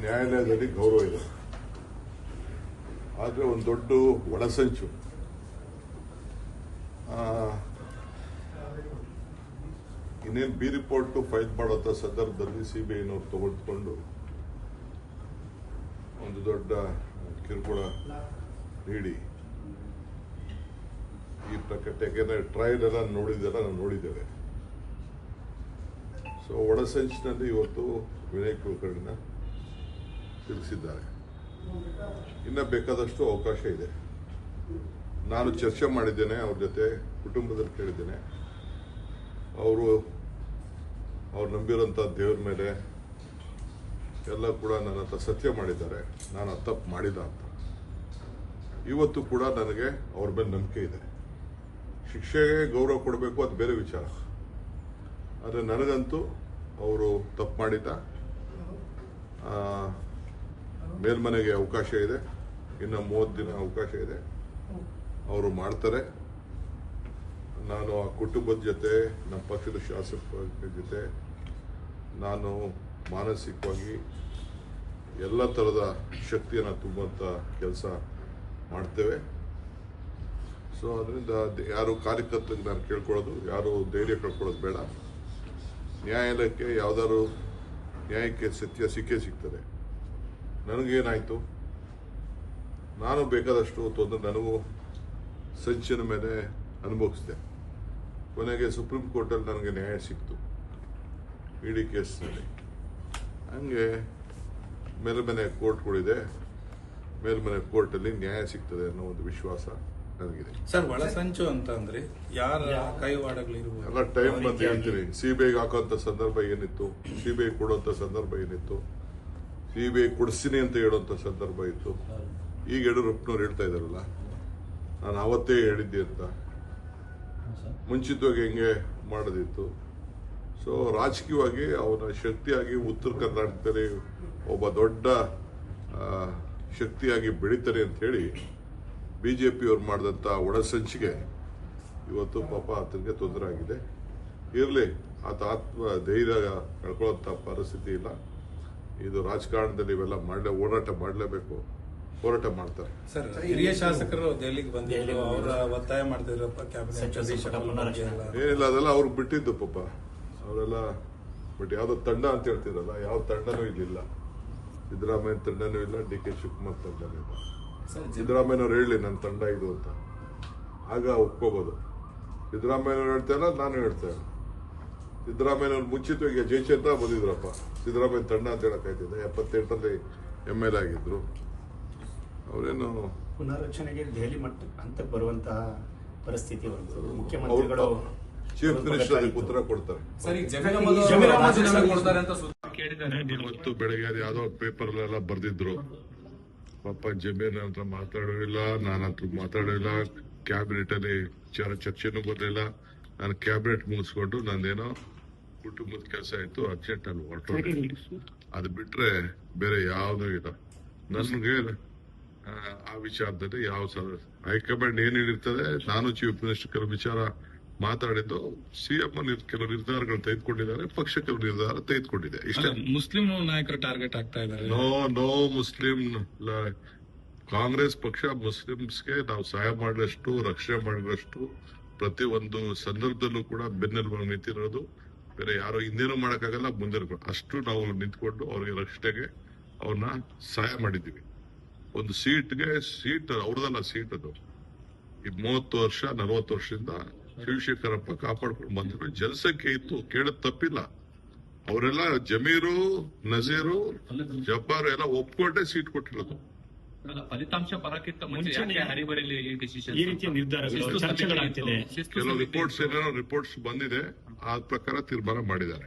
ನ್ಯಾಯಾಲಯದಲ್ಲಿ ಗೌರವ ಇದೆ. ಆದರೆ ಒಂದು ದೊಡ್ಡ ಒಳಸಂಚು ಇನ್ನೇನು ಬಿ ರಿಪೋರ್ಟ್ ಫೈಲ್ ಮಾಡುವಂಥ ಸಂದರ್ಭದಲ್ಲಿ ಸಿಬಿಐನವ್ರು ತೆಗೆದುಕೊಂಡು ಒಂದು ದೊಡ್ಡ ಕಿರುಕುಳ ನೀಡಿ ಈ ಪ್ರಕರಣ, ಯಾಕೆಂದ್ರೆ ಟ್ರಯಲ್ ಎಲ್ಲ ನಾನು ನೋಡಿದ್ದೇವೆ. ಸೊ ಒಳಸಂಚಿನಲ್ಲಿ ಇವತ್ತು ವಿನಯ್ ಕುಲಕರ್ಣಿನ ತಿಳಿಸಿದ್ದಾರೆ. ಇನ್ನು ಬೇಕಾದಷ್ಟು ಅವಕಾಶ ಇದೆ. ನಾನು ಚರ್ಚೆ ಮಾಡಿದ್ದೇನೆ ಅವ್ರ ಜೊತೆ, ಕುಟುಂಬದಲ್ಲಿ ಕೇಳಿದ್ದೇನೆ. ಅವ್ರು ನಂಬಿರೋಂಥ ದೇವ್ರ ಮೇಲೆ ಎಲ್ಲ ಕೂಡ ನನ್ನ ಹತ್ರ ಸತ್ಯ ಮಾಡಿದ್ದಾರೆ, ನಾನು ತಪ್ಪು ಮಾಡಿಲ್ಲ ಅಂತ. ಇವತ್ತು ಕೂಡ ನನಗೆ ಅವ್ರ ಮೇಲೆ ನಂಬಿಕೆ ಇದೆ. ಶಿಕ್ಷೆಗೆ ಗೌರವ ಕೊಡಬೇಕು, ಅದು ಬೇರೆ ವಿಚಾರ. ಆದರೆ ನನಗಂತೂ ಅವರು ತಪ್ಪು ಮಾಡಿದ್ದ. ಮೇಲ್ಮನೆಗೆ ಅವಕಾಶ ಇದೆ, ಇನ್ನು 30 ದಿನ ಅವಕಾಶ ಇದೆ, ಅವರು ಮಾಡ್ತಾರೆ. ನಾನು ಆ ಕುಟುಂಬದ ಜೊತೆ, ನಮ್ಮ ಪಕ್ಷದ ಶಾಸಕರ ಜೊತೆ ನಾನು ಮಾನಸಿಕವಾಗಿ ಎಲ್ಲ ಥರದ ಶಕ್ತಿಯನ್ನು ತುಂಬುವಂಥ ಕೆಲಸ ಮಾಡ್ತೇವೆ. ಸೊ ಅದರಿಂದ ಯಾರು ಕಾರ್ಯಕರ್ತರಿಗೆ ನಾನು ಕೇಳ್ಕೊಳ್ಳೋದು, ಯಾರು ಧೈರ್ಯ ಕಳ್ಕೊಳ್ಳೋದು ಬೇಡ. ನ್ಯಾಯಾಲಯಕ್ಕೆ ಯಾವ್ದಾದ್ರು ನ್ಯಾಯಕ್ಕೆ ಸತ್ಯ ಸಿಗ್ತದೆ. ನನಗೇನಾಯಿತು, ನಾನು ಬೇಕಾದಷ್ಟು ತೊಂದರೆ ನನಗೂ ಸಂಚಿನ ಮೇಲೆ ಅನುಭವಿಸಿದೆ. ಕೊನೆಗೆ ಸುಪ್ರೀಂ ಕೋರ್ಟಲ್ಲಿ ನನಗೆ ನ್ಯಾಯ ಸಿಕ್ತು ಇಡೀ ಕೇಸ್ನಲ್ಲಿ. ಹಂಗೆ ಮೇಲ್ಮನೆ ಕೋರ್ಟ್ಗಳಿದೆ, ಮೇಲ್ಮನೆ ಕೋರ್ಟಲ್ಲಿ ನ್ಯಾಯ ಸಿಗ್ತದೆ ಅನ್ನೋ ಒಂದು ವಿಶ್ವಾಸ ನನಗಿದೆ. ಸರ್, ಒಳಸಂಚು ಅಂತ ಅಂದ್ರೆ ಯಾರ ಕೈವಾಡಗಳಿರುವ ಎಲ್ಲ ಟೈಮ್ ಬಂದು ಹೇಳ್ತೀನಿ. ಸಿಬಿಐಗೆ ಹಾಕುವಂತ ಸಂದರ್ಭ ಏನಿತ್ತು, ಸಿಬಿಐ ಕೊಡುವಂತ ಸಂದರ್ಭ ಏನಿತ್ತು, ಸಿಬಿಐ ಕೊಡಿಸ್ತೀನಿ ಅಂತ ಹೇಳುವಂತ ಸಂದರ್ಭ ಇತ್ತು. ಈಗ ಯಡಿಯೂರಪ್ಪನವ್ರು ಹೇಳ್ತಾ ಇದಾರಲ್ಲ, ನಾನು ಅವತ್ತೇ ಹೇಳಿದ್ದೆ ಅಂತ. ಮುಂಚಿತವಾಗಿ ಹೆಂಗೆ ಮಾಡೋದಿತ್ತು. ಸೊ ರಾಜಕೀಯವಾಗಿ ಅವನ ಶಕ್ತಿಯಾಗಿ ಉತ್ತರ ಕರ್ನಾಟಕದಲ್ಲಿ ಒಬ್ಬ ದೊಡ್ಡ ಶಕ್ತಿಯಾಗಿ ಬೆಳೀತಾರೆ ಅಂತ ಹೇಳಿ ಬಿಜೆಪಿಯವ್ರು ಮಾಡಿದಂಥ ಒಳಸಂಚಿಗೆ ಇವತ್ತು ಪಾಪ ಆತನಿಗೆ ತೊಂದರೆ ಆಗಿದೆ. ಇರಲಿ, ಆತ ಧೈರ್ಯ ಕಳ್ಕೊಳ್ಳೋಂಥ ಪರಿಸ್ಥಿತಿ ಇಲ್ಲ. ಇದು ರಾಜಕಾರಣದಲ್ಲಿ ಇವೆಲ್ಲ ಹೋರಾಟ ಮಾಡಲೇಬೇಕು, ಹೋರಾಟ ಮಾಡ್ತಾರೆ. ಸರ್, ಹಿರಿಯ ಶಾಸಕರು ದೆಹಲಿಗೆ ಬಂದಿದ್ರು, ಅವರ ಒತ್ತಾಯ ಮಾಡ್ತಿದ್ರು ಏನಿಲ್ಲ, ಅದೆಲ್ಲ ಅವ್ರಿಗೆ ಬಿಟ್ಟಿದ್ದು ಪಾಪ ಅವರೆಲ್ಲ. ಬಟ್ ಯಾವ್ದೋ ತಂಡ ಅಂತ ಹೇಳ್ತಿರಲ್ಲ, ಯಾವ ತಂಡನೂ ಇಲ್ಲಿಲ್ಲ. ಸಿದ್ದರಾಮಯ್ಯ ತಂಡನೂ ಇಲ್ಲ, ಡಿ.ಕೆ. ಶಿವಕುಮಾರ್ ತಂಡನೂ ಇಲ್ಲ. ಸಿದ್ದರಾಮಯ್ಯನವ್ರು ಹೇಳಿ ನನ್ನ ತಂಡ ಇದು ಅಂತ, ಆಗ ಒಪ್ಕೋಬಹುದು. ಸಿದ್ದರಾಮಯ್ಯನವ್ರು ಹೇಳ್ತಾ ಇಲ್ಲ, ನಾನು ಹೇಳ್ತಾ ಇಲ್ಲ. ಸಿದ್ದರಾಮಯ್ಯನವ್ರು ಮುಂಚಿತವಾಗಿ ಜಯಚಂದ್ರ ಬಂದಿದ್ರಪ್ಪ, ಸಿದ್ದರಾಮಯ್ಯ ತಂಡ ಅಂತ ಹೇಳಕ್ಕಾಯ್ತಿದೆ. 78ರಲ್ಲಿ MLA ಆಗಿದ್ರು. ಅವರೇನು ಪುನರ್ರಚನೆಗೆ ದೆಹಲಿ ಹಂತಕ್ಕೆ ಬರುವಂತಹ ಪರಿಸ್ಥಿತಿ ಮುಖ್ಯಮಂತ್ರಿಗಳು, ಚೀಫ್ ಮಿನಿಸ್ಟರ್ ಅದಕ್ಕೆ ಉತ್ತರ ಕೊಡ್ತಾರೆ. ಇವತ್ತು ಬೆಳಗ್ಗೆ ಯಾವುದೋ ಪೇಪರ್ಲೆಲ್ಲ ಬರ್ದಿದ್ರು, ಪಾಪ ಜಮೀರ್ ಹತ್ರ ಮಾತಾಡೋದಿಲ್ಲ, ನಾನು ಹತ್ರ ಮಾತಾಡೋದಿಲ್ಲ, ಕ್ಯಾಬಿನೆಟ್ ಅಲ್ಲಿ ಚರ್ಚೆನೂ ಬರಲಿಲ್ಲ. ನಾನು ಕ್ಯಾಬಿನೆಟ್ ಮುಗಿಸ್ಕೊಂಡು ನಂದೇನೋ ಕುಟುಂಬದ ಕೆಲಸ ಆಯ್ತು, ಅರ್ಜೆಂಟ್ ಅಲ್ಲಿ ಹೊರಟೋದೆ. ಅದು ಬಿಟ್ರೆ ಬೇರೆ ಯಾವುದೂ ಇಲ್ಲ. ನನಗೆ ಆ ವಿಚಾರದಲ್ಲಿ ಯಾವ ಹೈಕಮಾಂಡ್ ಏನ್ ಹೇಳಿರ್ತದೆ, ನಾನು ಚೀಫ್ ಮಿನಿಸ್ಟರ್ ಕೆಲವು ವಿಚಾರ ಮಾತಾಡಿದ್ದು, ಸಿಎಂ ಕೆಲವು ನಿರ್ಧಾರಗಳು ತೆಗೆದುಕೊಂಡಿದ್ದಾರೆ, ಪಕ್ಷ ಕೆಲವು ನಿರ್ಧಾರ ತೆಗೆದುಕೊಂಡಿದೆ. ಇಷ್ಟ ಮುಸ್ಲಿಂ ನಾಯಕರು ಟಾರ್ಗೆಟ್ ಆಗ್ತಾ ಇದ್ದಾರೆ. No Muslim. ಕಾಂಗ್ರೆಸ್ ಪಕ್ಷ ಮುಸ್ಲಿಮ್ಸ್ಗೆ ನಾವು ಸಹಾಯ ಮಾಡಿದಷ್ಟು, ರಕ್ಷಣೆ ಮಾಡಿದಷ್ಟು ಪ್ರತಿ ಒಂದು ಸಂದರ್ಭದಲ್ಲೂ ಕೂಡ ಬೆನ್ನೆಲುಬಾಗಿ ನಿಂತಿರೋದು. ಬೇರೆ ಯಾರು ಹಿಂದೇನೂ ಮಾಡಕ್ಕಾಗಲ್ಲ, ಮುಂದೆ ಅಷ್ಟು ನಾವು ನಿಂತ್ಕೊಂಡು ಅವ್ರಿಗೆ ರಕ್ಷಣೆಗೆ ಅವ್ರನ್ನ ಸಹಾಯ ಮಾಡಿದ್ದೀವಿ. ಒಂದು ಸೀಟ್ ಅವ್ರದಲ್ಲ ಸೀಟ್ ಅದು. ಈ 30 ವರ್ಷ 40 ವರ್ಷದಿಂದ ಶಿವಶೇಖರಪ್ಪ ಕಾಪಾಡ್ಕೊಂಡು ಬಂದ್ರು. ಜನಸಂಖ್ಯೆ ಇತ್ತು, ಕೇಳೋದ್ ತಪ್ಪಿಲ್ಲ. ಅವರೆಲ್ಲ ಜಮೀರು, ನಜೀರು, ಜಬ್ಬಾರು ಎಲ್ಲ ಒಪ್ಕೊಂಡೇ ಸೀಟ್ ಕೊಟ್ಟಿರೋದು. ಫಲಿತಾಂಶ ಬರಕ್ಕಿಂತ ಮುಂಚೆ ಈ ರೀತಿಯ ನಿರ್ಧಾರಗಳು ಚರ್ಚೆಗಳಾಗ್ತಿದೆ. ಕೆಲವು ರಿಪೋರ್ಟ್ಸ್ ಬಂದಿದೆ, ಆ ಪ್ರಕಾರ ತೀರ್ಮಾನ ಮಾಡಿದ್ದಾರೆ.